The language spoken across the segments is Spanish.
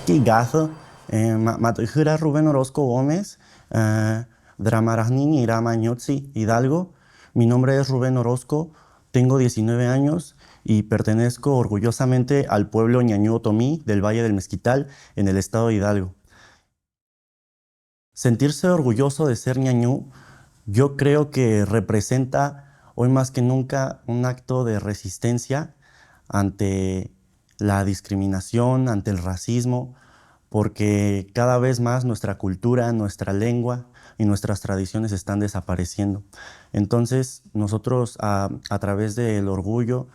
Ski Gato, Matujura Rubén Orozco Gómez, Dramarajnini Ramañotzi Hidalgo. Mi nombre es Rubén Orozco, tengo 19 años y pertenezco orgullosamente al pueblo ñañú otomí del Valle del Mezquital en el estado de Hidalgo. Sentirse orgulloso de ser ñañú, yo creo que representa hoy más que nunca un acto de resistencia ante la discriminación, ante el racismo, porque cada vez más nuestra cultura, nuestra lengua y nuestras tradiciones están desapareciendo. Entonces, nosotros a través del orgullo,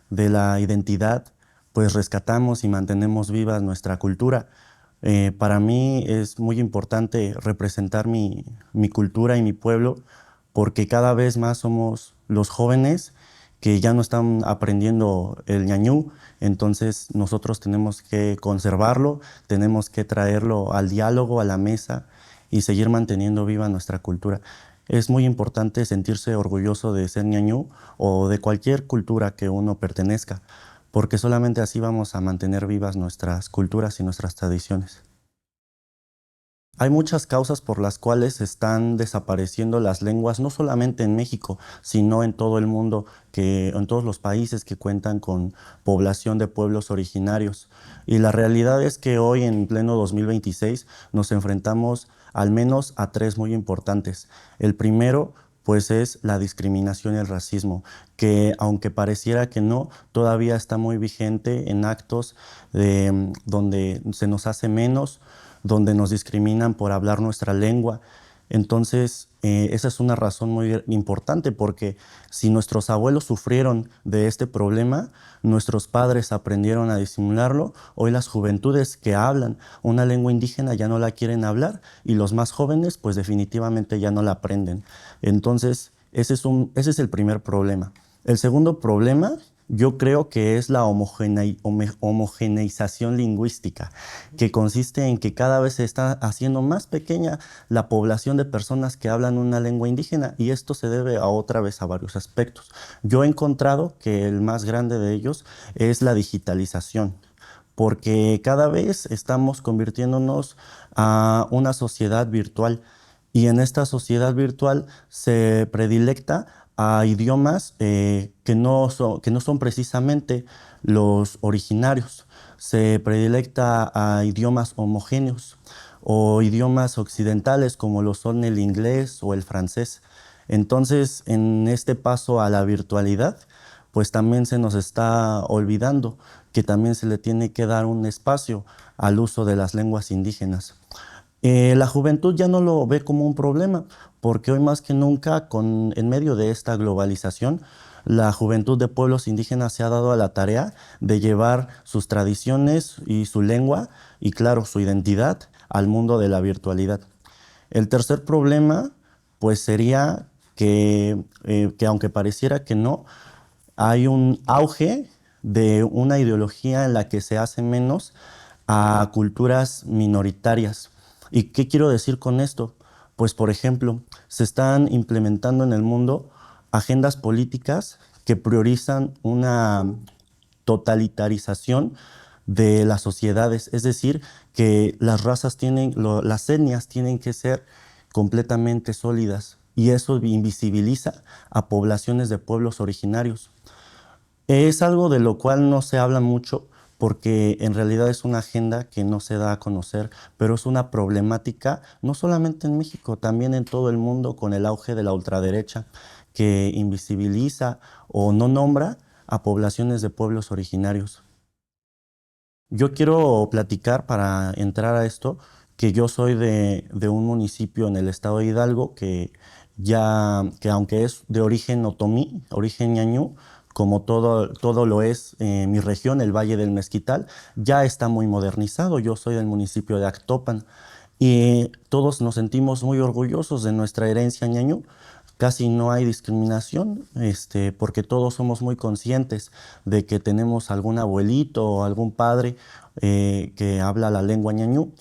de la identidad, pues rescatamos y mantenemos viva nuestra cultura. Para mí es muy importante representar mi cultura y mi pueblo porque cada vez más somos los jóvenes que ya no están aprendiendo el ñañú, entonces nosotros tenemos que conservarlo, tenemos que traerlo al diálogo, a la mesa y seguir manteniendo viva nuestra cultura. Es muy importante sentirse orgulloso de ser ñañú o de cualquier cultura que uno pertenezca, porque solamente así vamos a mantener vivas nuestras culturas y nuestras tradiciones. Hay muchas causas por las cuales están desapareciendo las lenguas, no solamente en México, sino en todo el mundo, en todos los países que cuentan con población de pueblos originarios. Y la realidad es que hoy, en pleno 2026, nos enfrentamos al menos a tres muy importantes. El primero, pues es la discriminación y el racismo, que aunque pareciera que no, todavía está muy vigente en actos donde se nos hace menos, donde nos discriminan por hablar nuestra lengua. Entonces, esa es una razón muy importante porque si nuestros abuelos sufrieron de este problema, nuestros padres aprendieron a disimularlo, hoy las juventudes que hablan una lengua indígena ya no la quieren hablar y los más jóvenes pues definitivamente ya no la aprenden. Entonces, ese es el primer problema. El segundo problema yo creo que es la homogeneización lingüística, que consiste en que cada vez se está haciendo más pequeña la población de personas que hablan una lengua indígena y esto se debe otra vez a varios aspectos. Yo he encontrado que el más grande de ellos es la digitalización, porque cada vez estamos convirtiéndonos a una sociedad virtual y en esta sociedad virtual se predilecta a idiomas que no son precisamente los originarios. Se predilecta a idiomas homogéneos o idiomas occidentales como lo son el inglés o el francés. Entonces, en este paso a la virtualidad, pues también se nos está olvidando que también se le tiene que dar un espacio al uso de las lenguas indígenas. La juventud ya no lo ve como un problema, porque hoy más que nunca, en medio de esta globalización, la juventud de pueblos indígenas se ha dado a la tarea de llevar sus tradiciones y su lengua, y claro, su identidad, al mundo de la virtualidad. El tercer problema, pues sería que aunque pareciera que no, hay un auge de una ideología en la que se hace menos a culturas minoritarias. ¿Y qué quiero decir con esto? Pues, por ejemplo, se están implementando en el mundo agendas políticas que priorizan una totalitarización de las sociedades, es decir, que las razas las etnias tienen que ser completamente sólidas y eso invisibiliza a poblaciones de pueblos originarios. Es algo de lo cual no se habla mucho porque en realidad es una agenda que no se da a conocer, pero es una problemática no solamente en México, también en todo el mundo con el auge de la ultraderecha que invisibiliza o no nombra a poblaciones de pueblos originarios. Yo quiero platicar para entrar a esto que yo soy de un municipio en el estado de Hidalgo que aunque es de origen otomí, origen ñañú, como todo lo es mi región, el Valle del Mezquital, ya está muy modernizado. Yo soy del municipio de Actopan y todos nos sentimos muy orgullosos de nuestra herencia ñañú. Casi no hay discriminación, porque todos somos muy conscientes de que tenemos algún abuelito o algún padre que habla la lengua ñañú.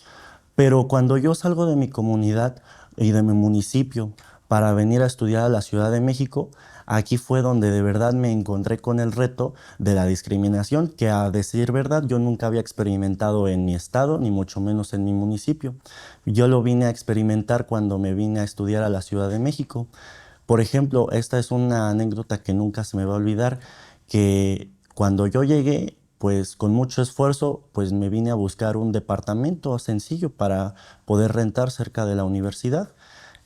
Pero cuando yo salgo de mi comunidad y de mi municipio para venir a estudiar a la Ciudad de México. Aquí fue donde de verdad me encontré con el reto de la discriminación, que a decir verdad yo nunca había experimentado en mi estado, ni mucho menos en mi municipio. Yo lo vine a experimentar cuando me vine a estudiar a la Ciudad de México. Por ejemplo, esta es una anécdota que nunca se me va a olvidar, que cuando yo llegué, pues con mucho esfuerzo, pues me vine a buscar un departamento sencillo para poder rentar cerca de la universidad.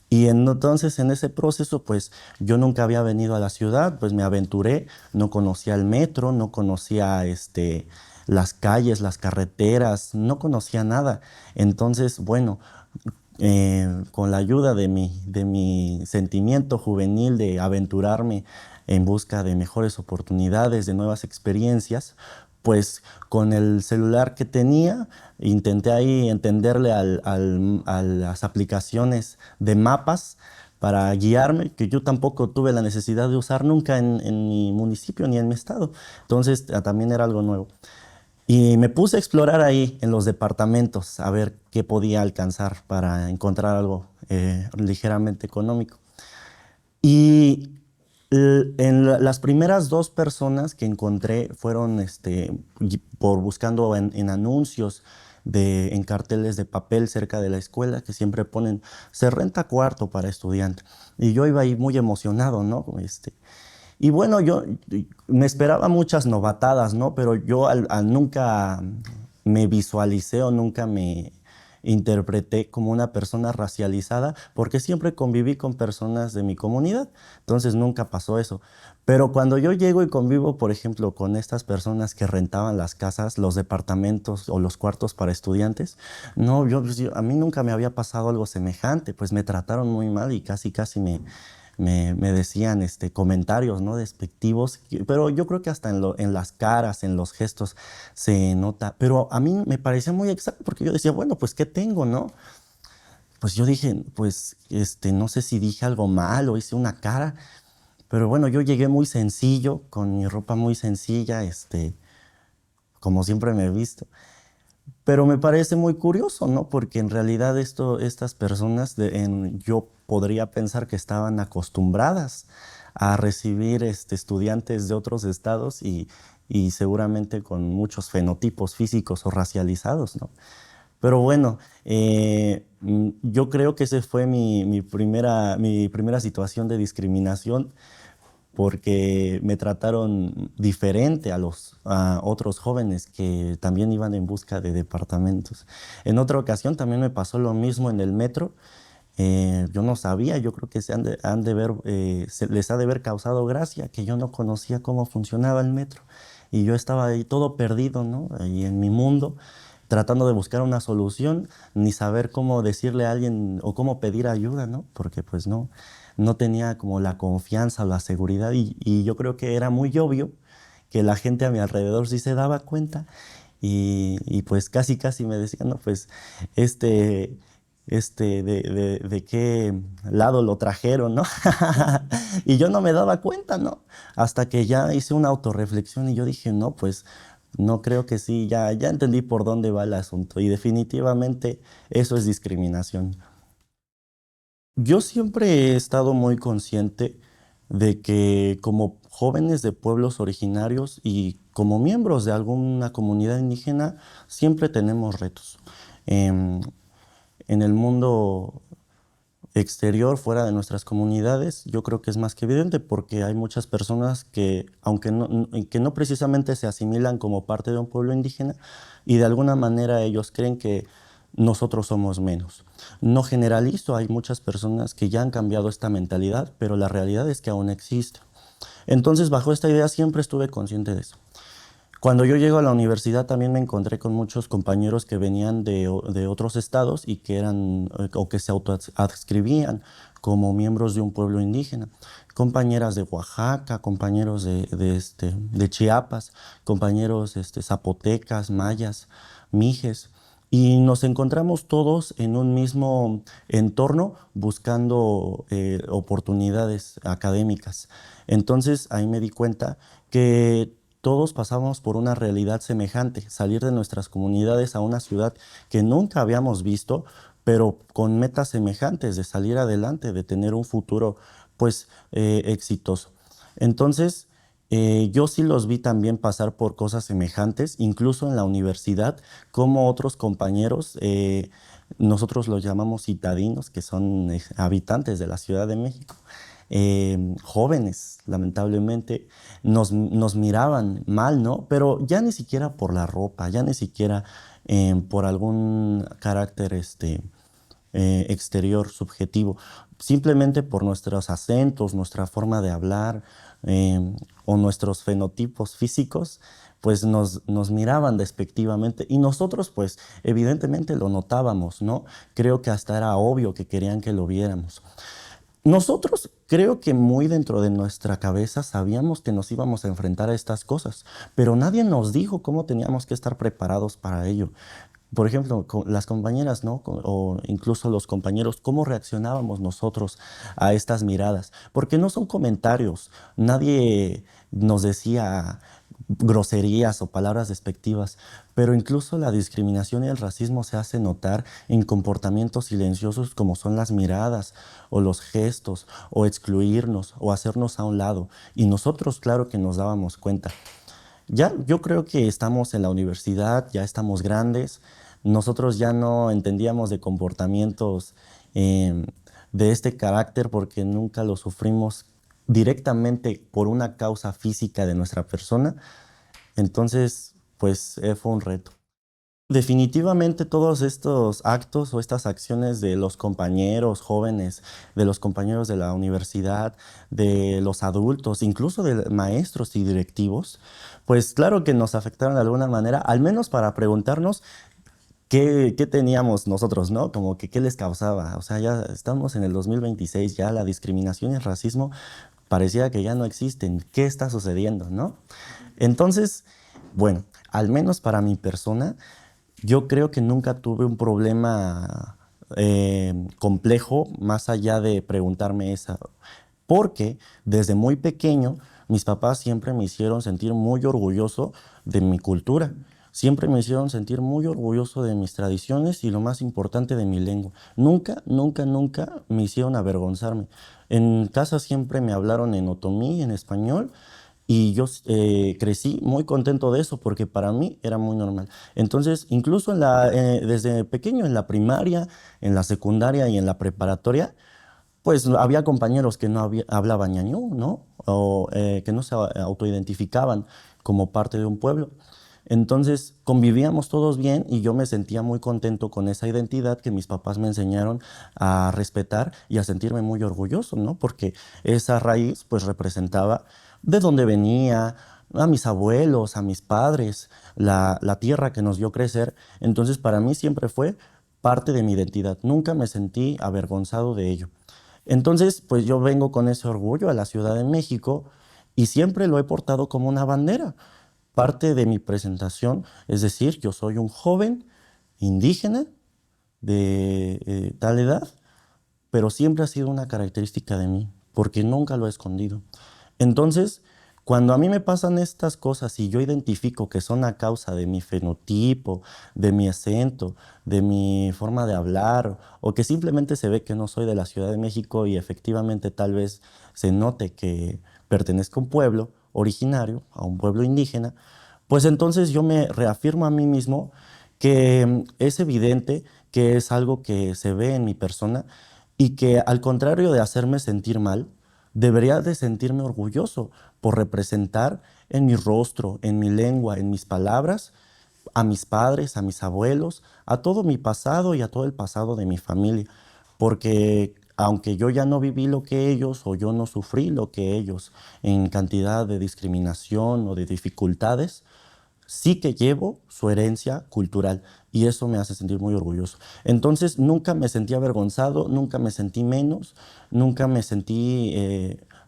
Y entonces en ese proceso, pues yo nunca había venido a la ciudad, pues me aventuré, no conocía el metro, no conocía las calles, las carreteras, no conocía nada. Entonces, bueno, con la ayuda de mi sentimiento juvenil de aventurarme en busca de mejores oportunidades, de nuevas experiencias, pues con el celular que tenía, intenté ahí entenderle a las aplicaciones de mapas para guiarme, que yo tampoco tuve la necesidad de usar nunca en mi municipio ni en mi estado. Entonces también era algo nuevo. Y me puse a explorar ahí en los departamentos a ver qué podía alcanzar para encontrar algo ligeramente económico. Y las primeras dos personas que encontré fueron por buscando en anuncios en carteles de papel cerca de la escuela que siempre ponen, se renta cuarto para estudiante. Y yo iba ahí muy emocionado, ¿no? Y bueno, yo me esperaba muchas novatadas, ¿no? Pero yo al nunca me visualicé o nunca me interpreté como una persona racializada, porque siempre conviví con personas de mi comunidad, entonces nunca pasó eso. Pero cuando yo llego y convivo, por ejemplo, con estas personas que rentaban las casas, los departamentos o los cuartos para estudiantes, no, a mí nunca me había pasado algo semejante, pues me trataron muy mal y casi, casi me decían comentarios, ¿no? Despectivos, pero yo creo que hasta en las caras, en los gestos se nota. Pero a mí me parecía muy exacto porque yo decía, bueno, pues ¿qué tengo, no? Pues yo dije, pues no sé si dije algo mal o hice una cara, pero bueno, yo llegué muy sencillo, con mi ropa muy sencilla, como siempre me he visto. Pero me parece muy curioso, ¿no? Porque en realidad estas personas, yo podría pensar que estaban acostumbradas a recibir estudiantes de otros estados y seguramente con muchos fenotipos físicos o racializados, ¿no? Pero bueno, yo creo que ese fue mi primera situación de discriminación porque me trataron diferente a otros jóvenes que también iban en busca de departamentos. En otra ocasión también me pasó lo mismo en el metro. Yo no sabía, yo creo que les ha de haber causado gracia que yo no conocía cómo funcionaba el metro. Y yo estaba ahí todo perdido, ¿no? Ahí en mi mundo, tratando de buscar una solución, ni saber cómo decirle a alguien o cómo pedir ayuda, ¿no? Porque pues no tenía como la confianza o la seguridad y yo creo que era muy obvio que la gente a mi alrededor sí se daba cuenta y pues casi casi me decían, no, pues este, de qué lado lo trajeron, ¿no? Y yo no me daba cuenta, ¿no? Hasta que ya hice una autorreflexión y yo dije, no, pues no creo que sí, ya entendí por dónde va el asunto y definitivamente eso es discriminación. Yo siempre he estado muy consciente de que como jóvenes de pueblos originarios y como miembros de alguna comunidad indígena, siempre tenemos retos. Em, en el mundo exterior, fuera de nuestras comunidades, yo creo que es más que evidente porque hay muchas personas que, aunque que no precisamente se asimilan como parte de un pueblo indígena, y de alguna manera ellos creen que nosotros somos menos. No generalizo, hay muchas personas que ya han cambiado esta mentalidad, pero la realidad es que aún existe. Entonces, bajo esta idea siempre estuve consciente de eso. Cuando yo llego a la universidad también me encontré con muchos compañeros que venían de otros estados y que eran o que se autoadscribían como miembros de un pueblo indígena. Compañeras de Oaxaca, compañeros de Chiapas, compañeros zapotecas, mayas, mijes. Y nos encontramos todos en un mismo entorno buscando oportunidades académicas. Entonces ahí me di cuenta que todos pasamos por una realidad semejante, salir de nuestras comunidades a una ciudad que nunca habíamos visto, pero con metas semejantes de salir adelante, de tener un futuro pues exitoso. Entonces, yo sí los vi también pasar por cosas semejantes, incluso en la universidad, como otros compañeros, nosotros los llamamos citadinos, que son habitantes de la Ciudad de México, jóvenes, lamentablemente, nos miraban mal, ¿no? Pero ya ni siquiera por la ropa, ya ni siquiera por algún carácter exterior subjetivo, simplemente por nuestros acentos, nuestra forma de hablar o nuestros fenotipos físicos, pues nos miraban despectivamente y nosotros pues evidentemente lo notábamos, ¿no? Creo que hasta era obvio que querían que lo viéramos. Nosotros creo que muy dentro de nuestra cabeza sabíamos que nos íbamos a enfrentar a estas cosas, pero nadie nos dijo cómo teníamos que estar preparados para ello. Por ejemplo, las compañeras, ¿no? O incluso los compañeros, ¿cómo reaccionábamos nosotros a estas miradas? Porque no son comentarios, nadie nos decía groserías o palabras despectivas, pero incluso la discriminación y el racismo se hace notar en comportamientos silenciosos como son las miradas o los gestos o excluirnos o hacernos a un lado. Y nosotros, claro que nos dábamos cuenta. Ya, yo creo que estamos en la universidad, ya estamos grandes, nosotros ya no entendíamos de comportamientos em, de este carácter porque nunca lo sufrimos directamente por una causa física de nuestra persona, entonces pues fue un reto. Definitivamente todos estos actos o estas acciones de los compañeros jóvenes, de los compañeros de la universidad, de los adultos, incluso de maestros y directivos, pues claro que nos afectaron de alguna manera, al menos para preguntarnos qué teníamos nosotros, ¿no? Como que qué les causaba. O sea, ya estamos en el 2026, ya la discriminación y el racismo parecía que ya no existen. ¿Qué está sucediendo, no? Entonces, bueno, al menos para mi persona, yo creo que nunca tuve un problema complejo más allá de preguntarme esa, porque desde muy pequeño mis papás siempre me hicieron sentir muy orgulloso de mi cultura, siempre me hicieron sentir muy orgulloso de mis tradiciones y lo más importante de mi lengua. Nunca, nunca, nunca me hicieron avergonzarme. En casa siempre me hablaron en otomí, en español, y yo crecí muy contento de eso porque para mí era muy normal. Entonces, incluso desde pequeño, en la primaria, en la secundaria y en la preparatoria, pues había compañeros que no hablaban ñañú, ¿no? O que no se autoidentificaban como parte de un pueblo. Entonces convivíamos todos bien y yo me sentía muy contento con esa identidad que mis papás me enseñaron a respetar y a sentirme muy orgulloso, ¿no? Porque esa raíz pues representaba de dónde venía, a mis abuelos, a mis padres, la tierra que nos vio crecer. Entonces para mí siempre fue parte de mi identidad. Nunca me sentí avergonzado de ello. Entonces, pues yo vengo con ese orgullo a la Ciudad de México y siempre lo he portado como una bandera. Parte de mi presentación, es decir, yo soy un joven indígena de tal edad, pero siempre ha sido una característica de mí, porque nunca lo he escondido. Entonces, cuando a mí me pasan estas cosas y yo identifico que son a causa de mi fenotipo, de mi acento, de mi forma de hablar, o que simplemente se ve que no soy de la Ciudad de México y efectivamente tal vez se note que pertenezco a un pueblo originario, a un pueblo indígena, pues entonces yo me reafirmo a mí mismo que es evidente que es algo que se ve en mi persona y que al contrario de hacerme sentir mal, debería de sentirme orgulloso por representar en mi rostro, en mi lengua, en mis palabras, a mis padres, a mis abuelos, a todo mi pasado y a todo el pasado de mi familia. Porque aunque yo ya no viví lo que ellos o yo no sufrí lo que ellos en cantidad de discriminación o de dificultades, sí que llevo su herencia cultural y eso me hace sentir muy orgulloso. Entonces nunca me sentí avergonzado, nunca me sentí menos, nunca me sentí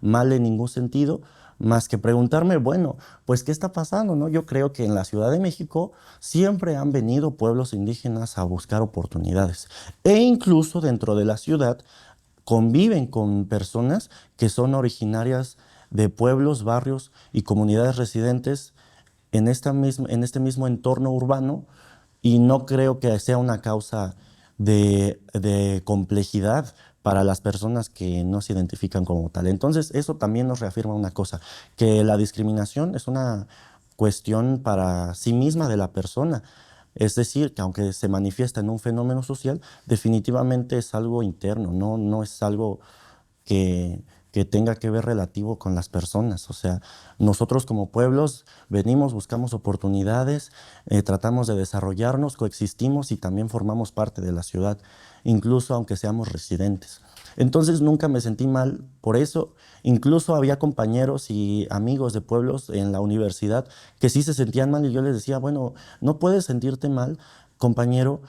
mal en ningún sentido, más que preguntarme, bueno, pues ¿qué está pasando, no? Yo creo que en la Ciudad de México siempre han venido pueblos indígenas a buscar oportunidades e incluso dentro de la ciudad conviven con personas que son originarias de pueblos, barrios y comunidades residentes en este mismo entorno urbano y no creo que sea una causa de complejidad para las personas que no se identifican como tal. Entonces, eso también nos reafirma una cosa, que la discriminación es una cuestión para sí misma de la persona. Es decir, que aunque se manifiesta en un fenómeno social, definitivamente es algo interno, no es algo que, que tenga que ver relativo con las personas. O sea, nosotros como pueblos venimos, buscamos oportunidades, tratamos de desarrollarnos, coexistimos y también formamos parte de la ciudad, incluso aunque seamos residentes. Entonces nunca me sentí mal por eso. Incluso había compañeros y amigos de pueblos en la universidad que sí se sentían mal y yo les decía, bueno, no puedes sentirte mal, compañero,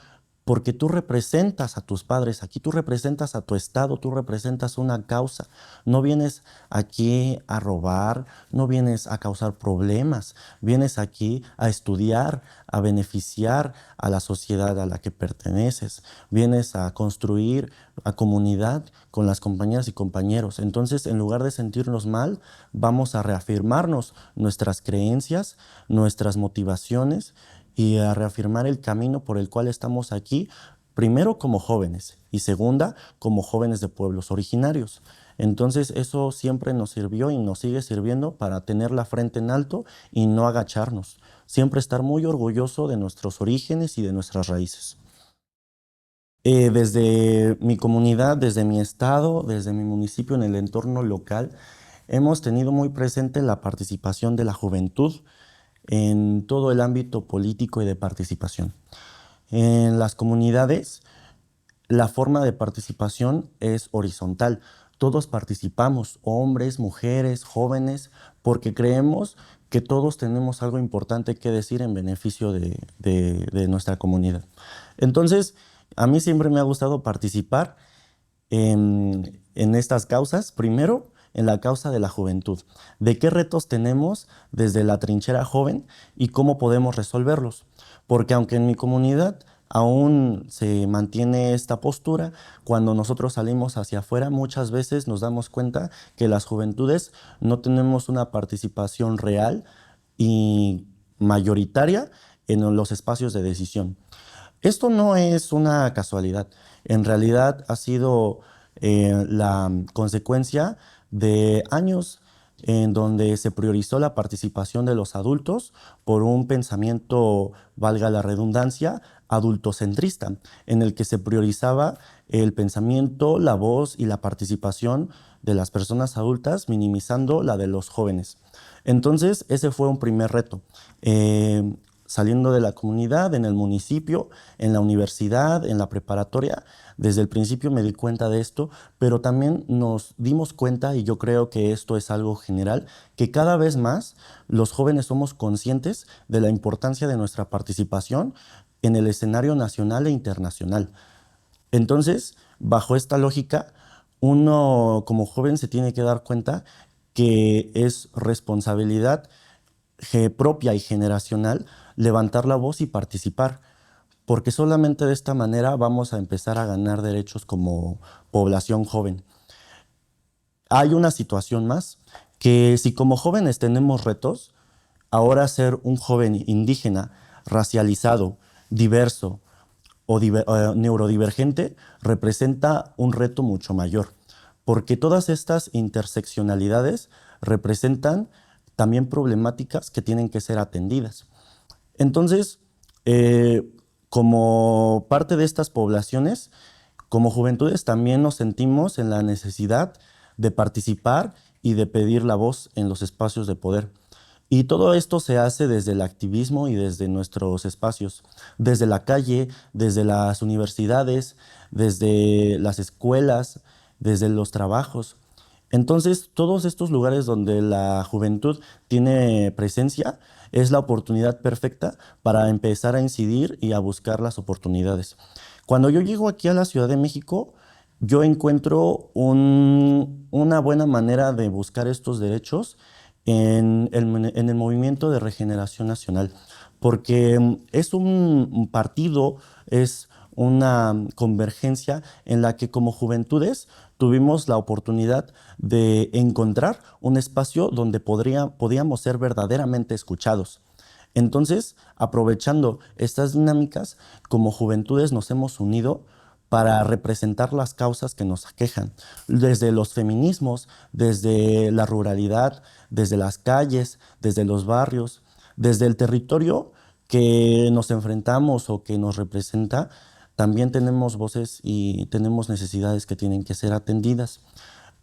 porque tú representas a tus padres, aquí tú representas a tu estado, tú representas una causa. No vienes aquí a robar, no vienes a causar problemas, vienes aquí a estudiar, a beneficiar a la sociedad a la que perteneces, vienes a construir a comunidad con las compañeras y compañeros. Entonces, en lugar de sentirnos mal, vamos a reafirmarnos nuestras creencias, nuestras motivaciones y a reafirmar el camino por el cual estamos aquí, primero como jóvenes y segunda como jóvenes de pueblos originarios. Entonces eso siempre nos sirvió y nos sigue sirviendo para tener la frente en alto y no agacharnos. Siempre estar muy orgulloso de nuestros orígenes y de nuestras raíces. Desde mi comunidad, desde mi estado, desde mi municipio, en el entorno local, hemos tenido muy presente la participación de la juventud en todo el ámbito político y de participación. En las comunidades, la forma de participación es horizontal. Todos participamos, hombres, mujeres, jóvenes, porque creemos que todos tenemos algo importante que decir en beneficio de nuestra comunidad. Entonces, a mí siempre me ha gustado participar en estas causas. Primero, en la causa de la juventud. ¿De qué retos tenemos desde la trinchera joven y cómo podemos resolverlos? Porque aunque en mi comunidad aún se mantiene esta postura, cuando nosotros salimos hacia afuera muchas veces nos damos cuenta que las juventudes no tenemos una participación real y mayoritaria en los espacios de decisión. Esto no es una casualidad, en realidad ha sido la consecuencia de años en donde se priorizó la participación de los adultos por un pensamiento, valga la redundancia, adultocentrista, en el que se priorizaba el pensamiento, la voz y la participación de las personas adultas, minimizando la de los jóvenes. Entonces, ese fue un primer reto. Saliendo de la comunidad, en el municipio, en la universidad, en la preparatoria, desde el principio me di cuenta de esto, pero también nos dimos cuenta, y yo creo que esto es algo general, que cada vez más los jóvenes somos conscientes de la importancia de nuestra participación en el escenario nacional e internacional. Entonces, bajo esta lógica, uno como joven se tiene que dar cuenta que es responsabilidad propia y generacional levantar la voz y participar, porque solamente de esta manera vamos a empezar a ganar derechos como población joven. Hay una situación más, que si como jóvenes tenemos retos, ahora ser un joven indígena, racializado, diverso o neurodivergente representa un reto mucho mayor, porque todas estas interseccionalidades representan también problemáticas que tienen que ser atendidas. Entonces, como parte de estas poblaciones, como juventudes también nos sentimos en la necesidad de participar y de pedir la voz en los espacios de poder. Y todo esto se hace desde el activismo y desde nuestros espacios, desde la calle, desde las universidades, desde las escuelas, desde los trabajos. Entonces, todos estos lugares donde la juventud tiene presencia es la oportunidad perfecta para empezar a incidir y a buscar las oportunidades. Cuando yo llego aquí a la Ciudad de México, yo encuentro una buena manera de buscar estos derechos en el movimiento de regeneración nacional, porque es un partido, es una convergencia en la que como juventudes tuvimos la oportunidad de encontrar un espacio donde podíamos ser verdaderamente escuchados. Entonces, aprovechando estas dinámicas, como juventudes nos hemos unido para representar las causas que nos aquejan, desde los feminismos, desde la ruralidad, desde las calles, desde los barrios, desde el territorio que nos enfrentamos o que nos representa. También tenemos voces y tenemos necesidades que tienen que ser atendidas.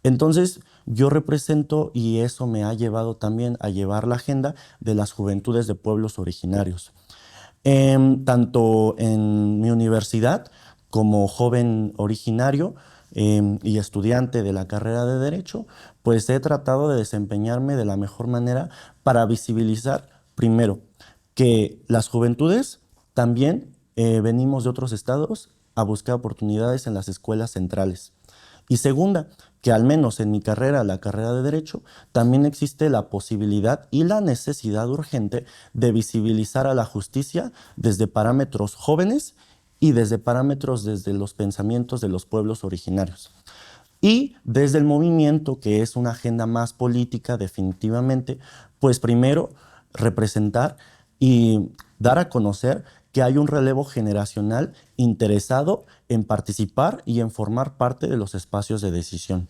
Entonces, yo represento y eso me ha llevado también a llevar la agenda de las juventudes de pueblos originarios. Tanto en mi universidad como joven originario y estudiante de la carrera de Derecho, pues he tratado de desempeñarme de la mejor manera para visibilizar, primero, que las juventudes también venimos de otros estados a buscar oportunidades en las escuelas centrales. Y segunda, que al menos en mi carrera, la carrera de Derecho, también existe la posibilidad y la necesidad urgente de visibilizar a la justicia desde parámetros jóvenes y desde parámetros desde los pensamientos de los pueblos originarios. Y desde el movimiento, que es una agenda más política definitivamente, pues primero representar y dar a conocer que hay un relevo generacional interesado en participar y en formar parte de los espacios de decisión.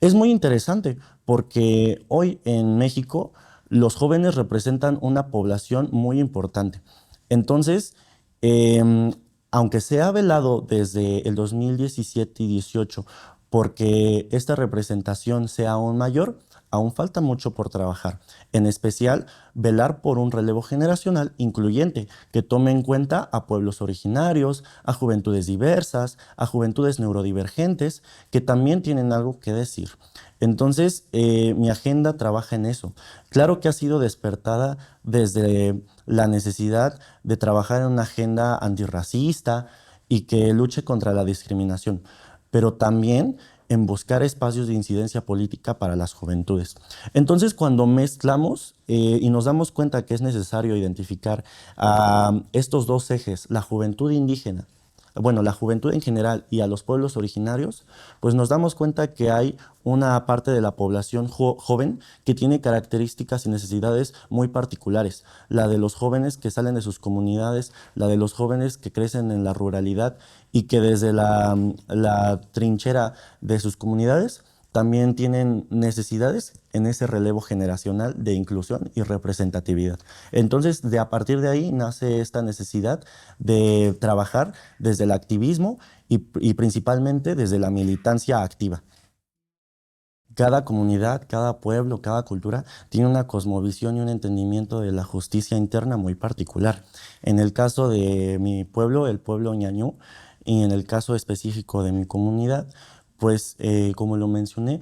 Es muy interesante porque hoy en México los jóvenes representan una población muy importante. Entonces, em, aunque se ha velado desde el 2017 y 18 porque esta representación sea aún mayor, aún falta mucho por trabajar. En especial, velar por un relevo generacional incluyente que tome en cuenta a pueblos originarios, a juventudes diversas, a juventudes neurodivergentes, que también tienen algo que decir. Entonces, mi agenda trabaja en eso. Claro que ha sido despertada desde la necesidad de trabajar en una agenda antirracista y que luche contra la discriminación, pero también en buscar espacios de incidencia política para las juventudes. Entonces, cuando mezclamos y nos damos cuenta que es necesario identificar estos dos ejes, la juventud indígena, bueno, la juventud en general y a los pueblos originarios, pues nos damos cuenta que hay una parte de la población joven que tiene características y necesidades muy particulares. La de los jóvenes que salen de sus comunidades, la de los jóvenes que crecen en la ruralidad y que desde la trinchera de sus comunidades también tienen necesidades en ese relevo generacional de inclusión y representatividad. Entonces, a partir de ahí nace esta necesidad de trabajar desde el activismo y principalmente desde la militancia activa. Cada comunidad, cada pueblo, cada cultura tiene una cosmovisión y un entendimiento de la justicia interna muy particular. En el caso de mi pueblo, el pueblo ñañú, y en el caso específico de mi comunidad, pues como lo mencioné,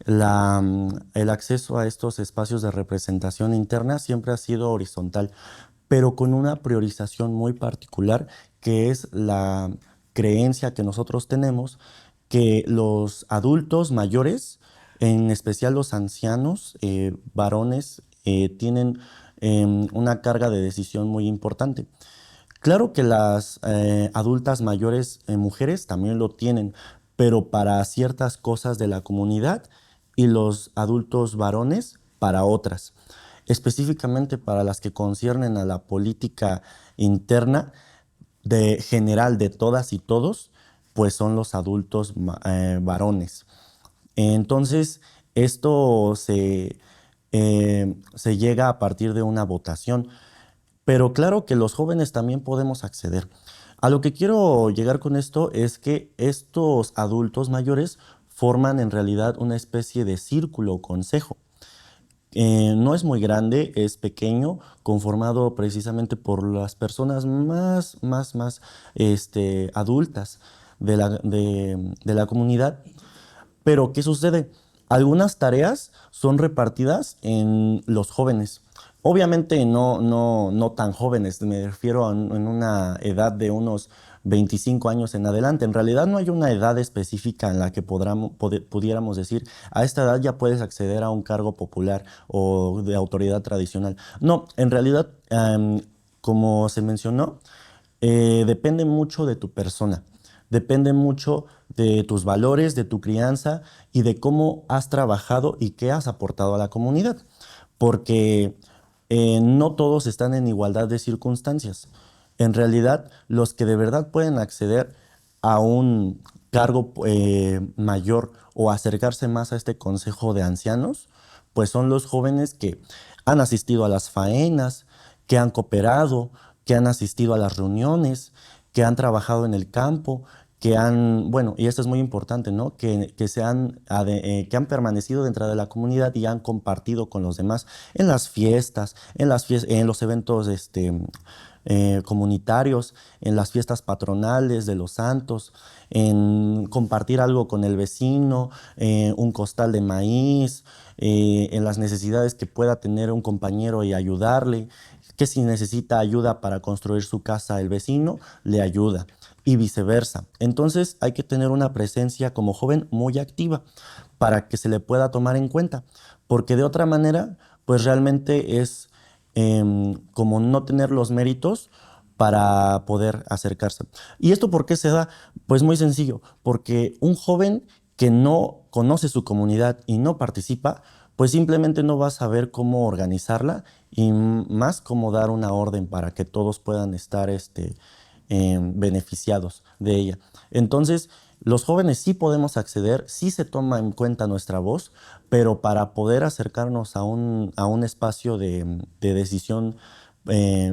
el acceso a estos espacios de representación interna siempre ha sido horizontal, pero con una priorización muy particular, que es la creencia que nosotros tenemos que los adultos mayores, en especial los ancianos, varones, tienen una carga de decisión muy importante. Claro que las adultas mayores mujeres también lo tienen, pero para ciertas cosas de la comunidad y los adultos varones para otras. Específicamente para las que conciernen a la política interna de general de todas y todos, pues son los adultos varones. Entonces, esto se llega a partir de una votación, pero claro que los jóvenes también podemos acceder. A lo que quiero llegar con esto es que estos adultos mayores forman en realidad una especie de círculo o consejo. No es muy grande, es pequeño, conformado precisamente por las personas más adultas de la comunidad. Pero, ¿qué sucede? Algunas tareas son repartidas en los jóvenes. Obviamente no tan jóvenes, me refiero en una edad de unos 25 años en adelante. En realidad no hay una edad específica en la que pudiéramos decir, a esta edad ya puedes acceder a un cargo popular o de autoridad tradicional. No, en realidad, como se mencionó, depende mucho de tu persona. Depende mucho de tus valores, de tu crianza y de cómo has trabajado y qué has aportado a la comunidad. Porque no todos están en igualdad de circunstancias. En realidad, los que de verdad pueden acceder a un cargo mayor o acercarse más a este consejo de ancianos, pues son los jóvenes que han asistido a las faenas, que han cooperado, que han asistido a las reuniones, que han trabajado en el campo, que han, bueno, y esto es muy importante, ¿no? Que han permanecido dentro de la comunidad y han compartido con los demás en las fiestas, en los eventos comunitarios, en las fiestas patronales de los santos, en compartir algo con el vecino, un costal de maíz, en las necesidades que pueda tener un compañero y ayudarle, que si necesita ayuda para construir su casa el vecino, le ayuda y viceversa. Entonces hay que tener una presencia como joven muy activa para que se le pueda tomar en cuenta, porque de otra manera, pues realmente es como no tener los méritos para poder acercarse. ¿Y esto por qué se da? Pues muy sencillo, porque un joven que no conoce su comunidad y no participa, pues simplemente no va a saber cómo organizarla y más cómo dar una orden para que todos puedan estar beneficiados de ella. Entonces, los jóvenes sí podemos acceder, sí se toma en cuenta nuestra voz, pero para poder acercarnos a un espacio de decisión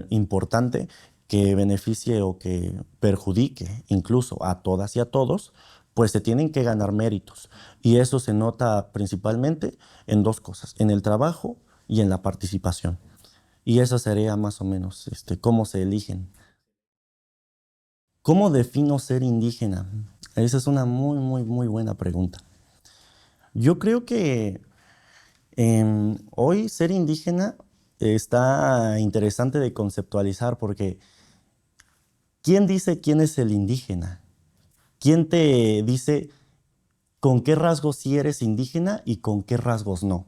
importante que beneficie o que perjudique incluso a todas y a todos, pues se tienen que ganar méritos. Y eso se nota principalmente en dos cosas, en el trabajo y en la participación. Y eso sería más o menos cómo se eligen. ¿Cómo defino ser indígena? Esa es una muy, muy, muy buena pregunta. Yo creo que hoy ser indígena está interesante de conceptualizar porque ¿quién dice quién es el indígena? ¿Quién te dice con qué rasgos sí eres indígena y con qué rasgos no?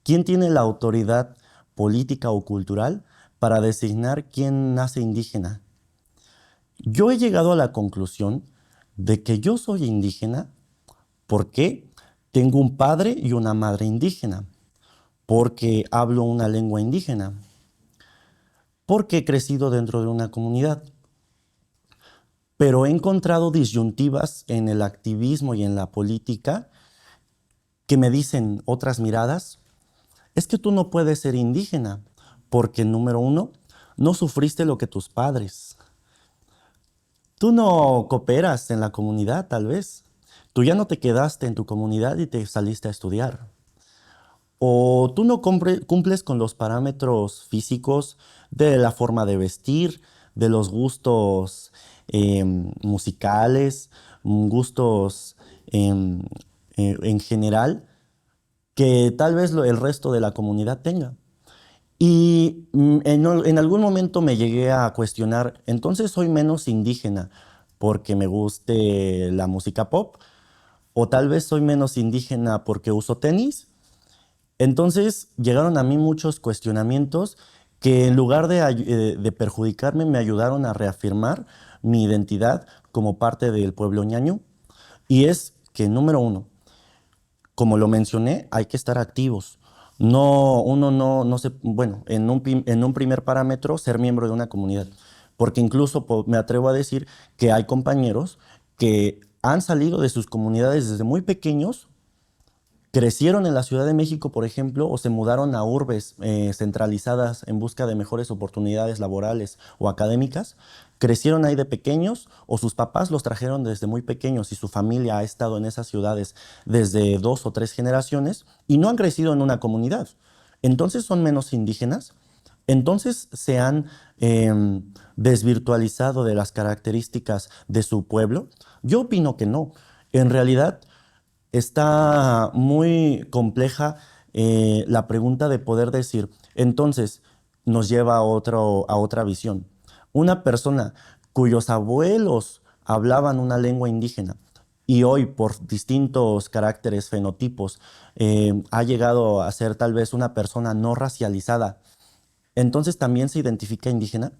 ¿Quién tiene la autoridad política o cultural para designar quién nace indígena? Yo he llegado a la conclusión de que yo soy indígena porque tengo un padre y una madre indígena, porque hablo una lengua indígena, porque he crecido dentro de una comunidad. Pero he encontrado disyuntivas en el activismo y en la política que me dicen otras miradas, es que tú no puedes ser indígena, porque número uno, no sufriste lo que tus padres. Tú no cooperas en la comunidad, tal vez. Tú ya no te quedaste en tu comunidad y te saliste a estudiar. O tú no cumples con los parámetros físicos de la forma de vestir, de los gustos musicales, gustos en general, que tal vez el resto de la comunidad tenga. Y en algún momento me llegué a cuestionar, entonces soy menos indígena porque me guste la música pop, o tal vez soy menos indígena porque uso tenis. Entonces llegaron a mí muchos cuestionamientos que en lugar de perjudicarme me ayudaron a reafirmar mi identidad como parte del pueblo ñañú. Y es que número uno, como lo mencioné, hay que estar activos. No, uno no se, bueno, en un primer parámetro, ser miembro de una comunidad. Porque incluso me atrevo a decir que hay compañeros que han salido de sus comunidades desde muy pequeños, crecieron en la Ciudad de México, por ejemplo, o se mudaron a urbes centralizadas en busca de mejores oportunidades laborales o académicas, crecieron ahí de pequeños o sus papás los trajeron desde muy pequeños y su familia ha estado en esas ciudades desde 2 o 3 generaciones y no han crecido en una comunidad. Entonces son menos indígenas. Entonces se han desvirtualizado de las características de su pueblo. Yo opino que no. En realidad, está muy compleja la pregunta de poder decir, entonces nos lleva a otra visión. Una persona cuyos abuelos hablaban una lengua indígena y hoy por distintos caracteres, fenotipos, ha llegado a ser tal vez una persona no racializada, entonces también se identifica indígena.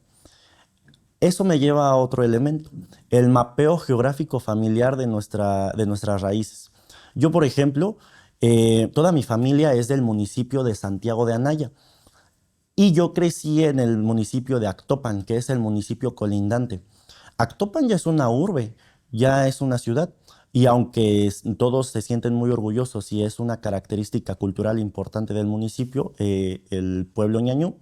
Eso me lleva a otro elemento, el mapeo geográfico familiar de nuestras raíces. Yo, por ejemplo, toda mi familia es del municipio de Santiago de Anaya y yo crecí en el municipio de Actopan, que es el municipio colindante. Actopan ya es una urbe, ya es una ciudad. Y aunque todos se sienten muy orgullosos y es una característica cultural importante del municipio, el pueblo ñañú,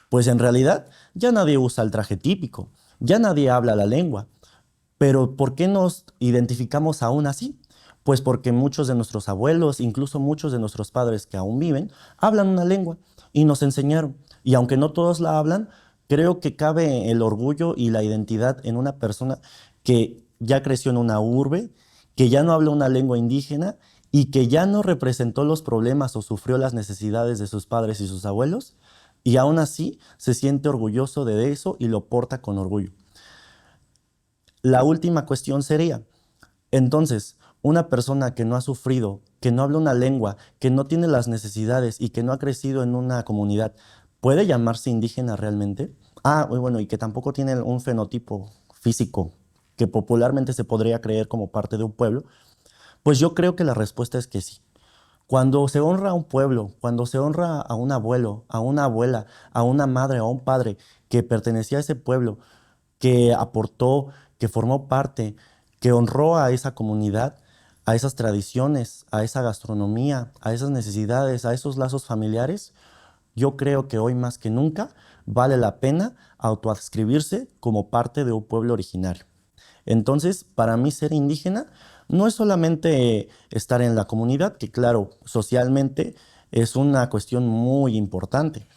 pues en realidad ya nadie usa el traje típico, ya nadie habla la lengua. Pero ¿por qué nos identificamos aún así? Pues porque muchos de nuestros abuelos, incluso muchos de nuestros padres que aún viven, hablan una lengua y nos enseñaron. Y aunque no todos la hablan, creo que cabe el orgullo y la identidad en una persona que ya creció en una urbe, que ya no habla una lengua indígena y que ya no representó los problemas o sufrió las necesidades de sus padres y sus abuelos, y aún así se siente orgulloso de eso y lo porta con orgullo. La última cuestión sería, entonces, una persona que no ha sufrido, que no habla una lengua, que no tiene las necesidades y que no ha crecido en una comunidad, ¿puede llamarse indígena realmente? Ah, y bueno, y que tampoco tiene un fenotipo físico que popularmente se podría creer como parte de un pueblo. Pues yo creo que la respuesta es que sí. Cuando se honra a un pueblo, cuando se honra a un abuelo, a una abuela, a una madre o a un padre que pertenecía a ese pueblo, que aportó, que formó parte, que honró a esa comunidad, a esas tradiciones, a esa gastronomía, a esas necesidades, a esos lazos familiares, yo creo que hoy más que nunca vale la pena autoadscribirse como parte de un pueblo originario. Entonces, para mí ser indígena no es solamente estar en la comunidad, que claro, socialmente es una cuestión muy importante,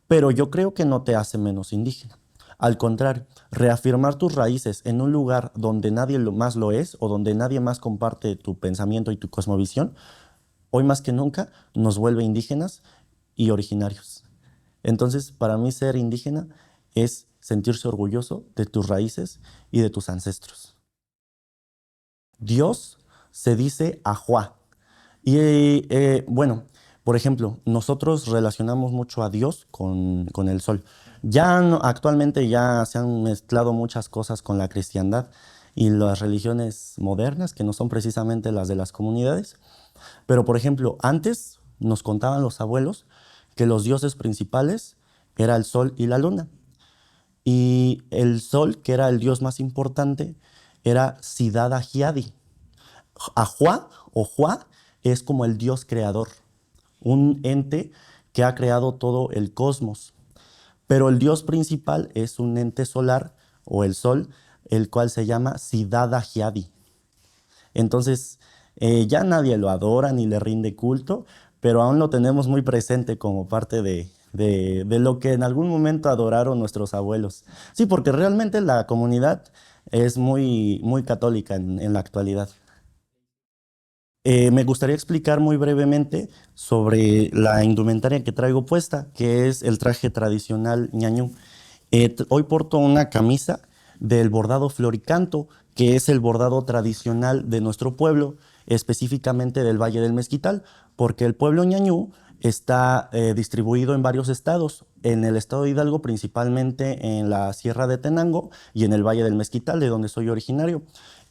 pero yo creo que no te hace menos indígena. Al contrario, reafirmar tus raíces en un lugar donde nadie más lo es o donde nadie más comparte tu pensamiento y tu cosmovisión, hoy más que nunca nos vuelve indígenas y originarios. Entonces, para mí ser indígena es sentirse orgulloso de tus raíces y de tus ancestros. Dios se dice Ajuá. Y bueno, por ejemplo, nosotros relacionamos mucho a Dios con el sol. Ya actualmente ya se han mezclado muchas cosas con la cristiandad y las religiones modernas, que no son precisamente las de las comunidades. Pero, por ejemplo, antes nos contaban los abuelos que los dioses principales era el sol y la luna. Y el sol, que era el dios más importante, era Sidada Hiadi. Ajuá o Juá es como el dios creador, un ente que ha creado todo el cosmos. Pero el dios principal es un ente solar o el sol, el cual se llama Siddhartha Hyadi. Entonces, ya nadie lo adora ni le rinde culto, pero aún lo tenemos muy presente como parte de lo que en algún momento adoraron nuestros abuelos. Sí, porque realmente la comunidad es muy, muy católica en la actualidad. Me gustaría explicar muy brevemente sobre la indumentaria que traigo puesta, que es el traje tradicional ñañú. Hoy porto una camisa del bordado floricanto, que es el bordado tradicional de nuestro pueblo, específicamente del Valle del Mezquital, porque el pueblo ñañú está distribuido en varios estados, en el estado de Hidalgo principalmente en la Sierra de Tenango y en el Valle del Mezquital, de donde soy originario.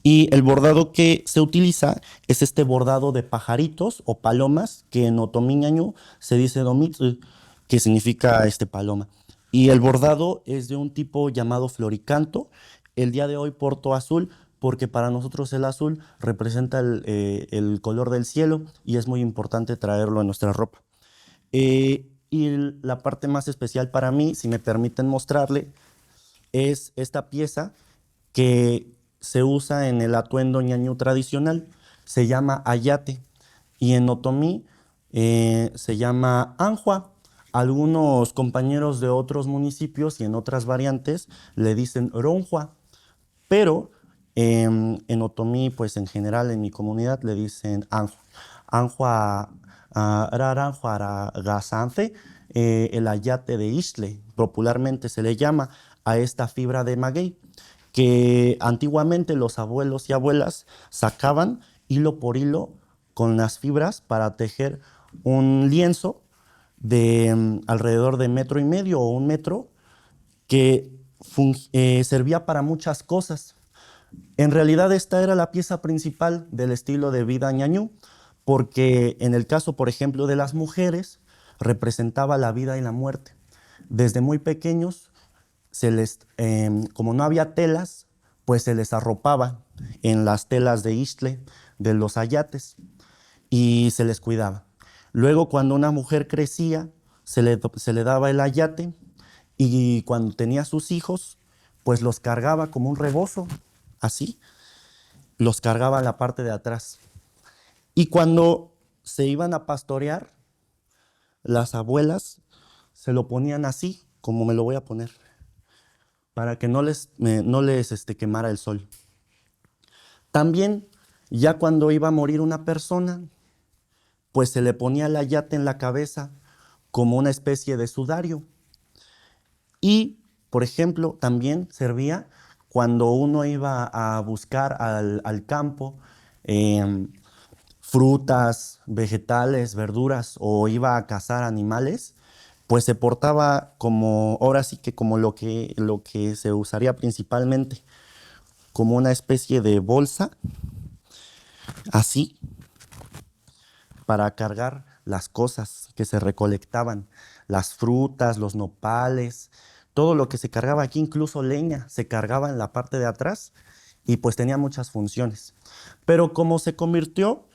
Y el bordado que se utiliza es este bordado de pajaritos o palomas, que en otomí ñañú se dice domitl, que significa paloma. Y el bordado es de un tipo llamado floricanto. El día de hoy porto azul porque para nosotros el azul representa el color del cielo y es muy importante traerlo en nuestra ropa. Y la parte más especial para mí, si me permiten mostrarle, es esta pieza que se usa en el atuendo ñañú tradicional. Se llama ayate y en otomí se llama anjua. Algunos compañeros de otros municipios y en otras variantes le dicen ronjua, pero en otomí, pues en general en mi comunidad le dicen anjua. Anjua, raranjua, gazance, el ayate de Ixtle, popularmente se le llama a esta fibra de maguey, que antiguamente los abuelos y abuelas sacaban hilo por hilo con las fibras para tejer un lienzo de alrededor de metro y medio o un metro que servía para muchas cosas. En realidad esta era la pieza principal del estilo de vida ñañú, porque en el caso, por ejemplo, de las mujeres, representaba la vida y la muerte. Desde muy pequeños, como no había telas, pues se les arropaba en las telas de Ixtle de los ayates y se les cuidaba. Luego, cuando una mujer crecía, se le daba el ayate y cuando tenía sus hijos, pues los cargaba como un rebozo, así, los cargaba a la parte de atrás. Y cuando se iban a pastorear, las abuelas se lo ponían así, como me lo voy a poner, para que no les quemara el sol. También, ya cuando iba a morir una persona, pues se le ponía el ayate en la cabeza como una especie de sudario. Y, por ejemplo, también servía cuando uno iba a buscar al campo frutas, vegetales, verduras o iba a cazar animales, pues se portaba como, ahora sí que como lo que se usaría principalmente, como una especie de bolsa, así, para cargar las cosas que se recolectaban, las frutas, los nopales, todo lo que se cargaba aquí, incluso leña, se cargaba en la parte de atrás y pues tenía muchas funciones. Pero como se convirtió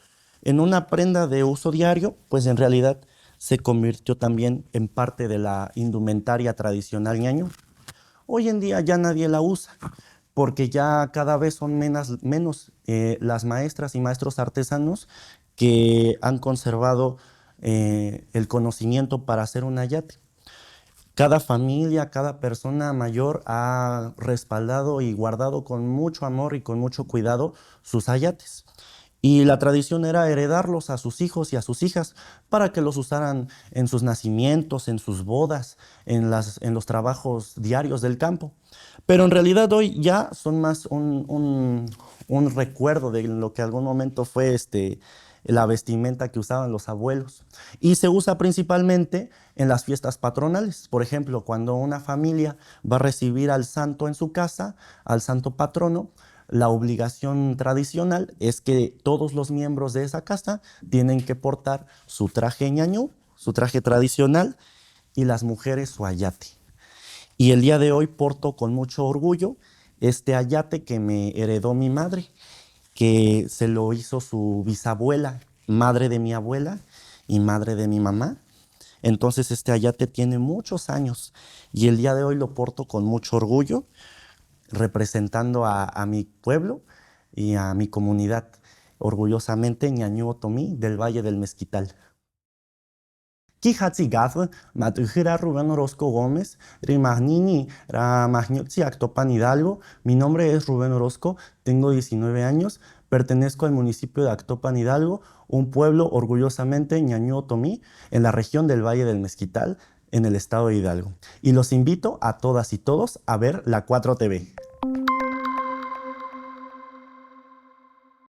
en una prenda de uso diario, pues en realidad se convirtió también en parte de la indumentaria tradicional ñaño. Hoy en día ya nadie la usa, porque ya cada vez son menos las maestras y maestros artesanos que han conservado el conocimiento para hacer un ayate. Cada familia, cada persona mayor ha respaldado y guardado con mucho amor y con mucho cuidado sus ayates. Y la tradición era heredarlos a sus hijos y a sus hijas para que los usaran en sus nacimientos, en sus bodas, en los trabajos diarios del campo. Pero en realidad hoy ya son más un recuerdo de lo que algún momento fue la vestimenta que usaban los abuelos. Y se usa principalmente en las fiestas patronales. Por ejemplo, cuando una familia va a recibir al santo en su casa, al santo patrono, la obligación tradicional es que todos los miembros de esa casa tienen que portar su traje ñañú, su traje tradicional, y las mujeres su ayate. Y el día de hoy porto con mucho orgullo este ayate que me heredó mi madre, que se lo hizo su bisabuela, madre de mi abuela y madre de mi mamá. Entonces este ayate tiene muchos años y el día de hoy lo porto con mucho orgullo, representando a mi pueblo y a mi comunidad, orgullosamente ñañú otomí del Valle del Mezquital. Kijatzigathwe, Matujira Rubén Orozco Gómez, Rimagnini, Ramagnotzi Actopan Hidalgo. Mi nombre es Rubén Orozco, tengo 19 años, pertenezco al municipio de Actopan Hidalgo, un pueblo orgullosamente ñañú otomí en la región del Valle del Mezquital, en el estado de Hidalgo. Y los invito a todas y todos a ver la 4TV.